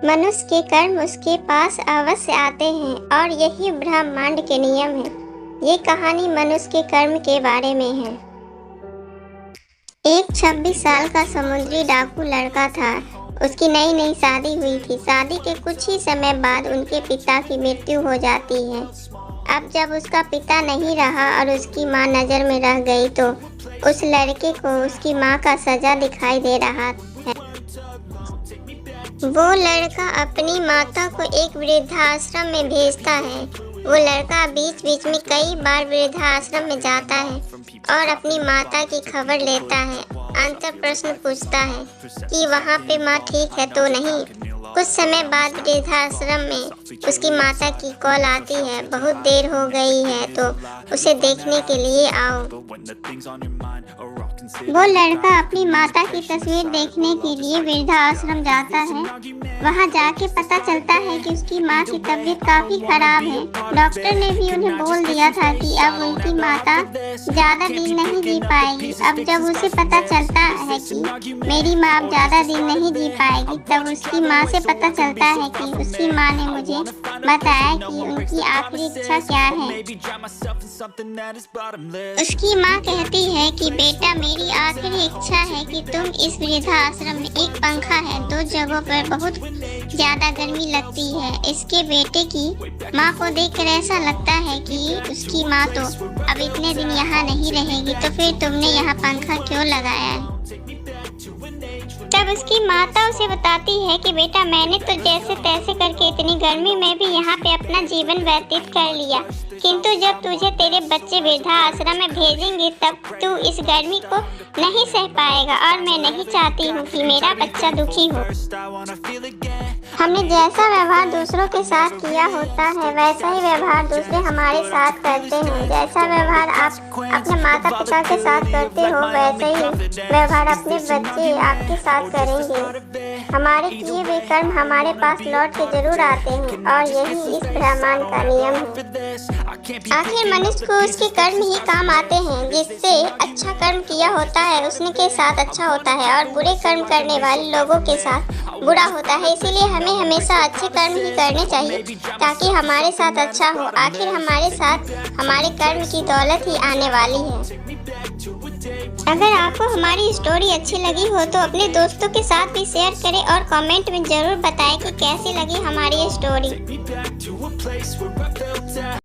मनुष्य के कर्म उसके पास अवश्य आते हैं और यही ब्रह्मांड के नियम है। ये कहानी मनुष्य के कर्म के बारे में है। एक 26 साल का समुद्री डाकू लड़का था। उसकी नई नई शादी हुई थी। शादी के कुछ ही समय बाद उनके पिता की मृत्यु हो जाती है। अब जब उसका पिता नहीं रहा और उसकी माँ नज़र में रह गई तो उस लड़के को उसकी माँ का सजा दिखाई दे रहा है। वो लड़का अपनी माता को एक वृद्धाश्रम में भेजता है। वो लड़का बीच बीच में कई बार वृद्धाश्रम में जाता है और अपनी माता की खबर लेता है। अंत प्रश्न पूछता है कि वहाँ पे माँ ठीक है तो नहीं। कुछ समय बाद वृद्धाश्रम में उसकी माता की कॉल आती है, बहुत देर हो गई है तो उसे देखने के लिए आओ। वो लड़का अपनी माता की तस्वीर देखने के लिए वृद्धाश्रम जाता है। वहाँ जाके पता चलता है कि उसकी माँ की तबीयत काफी खराब है। डॉक्टर ने भी उन्हें बोल दिया था कि अब उनकी माता ज्यादा दिन नहीं जी पाएगी। अब जब उसे पता चलता है कि मेरी माँ अब ज्यादा दिन नहीं जी पाएगी, तब उसकी माँ से पता चलता है कि उसकी माँ ने मुझे बताया कि उनकी आखिरी इच्छा क्या है। उसकी माँ कहती है कि बेटा, मेरी आखिरी इच्छा है कि तुम इस वृद्धाश्रम में, एक पंखा है, 2 जगहों पर बहुत ज्यादा गर्मी लगती है। इसके बेटे की माँ को देखकर ऐसा लगता है कि उसकी माँ तो अब इतने दिन यहाँ नहीं रहेगी, तो फिर तुमने यहाँ पंखा क्यों लगाया है। तब उसकी माता उसे बताती है कि बेटा, मैंने तो जैसे तैसे करके इतनी गर्मी में भी यहाँ पे अपना जीवन व्यतीत कर लिया, किंतु जब तुझे तेरे बच्चे वृद्धाश्रम में भेजेंगे तब तू इस गर्मी को नहीं सह पाएगा और मैं नहीं चाहती हूँ कि मेरा बच्चा दुखी हो। हमने जैसा व्यवहार दूसरों के साथ किया होता है वैसा ही व्यवहार दूसरे हमारे साथ करते हैं। जैसा व्यवहार आप अपने माता पिता के साथ करते हो वैसे ही व्यवहार अपने बच्चे आपके साथ करेंगे। हमारे किए हुए कर्म हमारे पास लौट के जरूर आते हैं और यही इस ब्रह्मांड का नियम है। आखिर मनुष्य को उसके कर्म ही काम आते हैं। जिससे अच्छा कर्म किया होता है उसने के साथ अच्छा होता है और बुरे कर्म करने वाले लोगों के साथ बुरा होता है। इसीलिए हमें हमेशा अच्छे कर्म ही करने चाहिए ताकि हमारे साथ अच्छा हो। आखिर हमारे साथ हमारे कर्म की दौलत ही आने वाली है। अगर आपको हमारी स्टोरी अच्छी लगी हो तो अपने दोस्तों के साथ भी शेयर करें और कमेंट में ज़रूर बताएं कि कैसी लगी हमारी स्टोरी।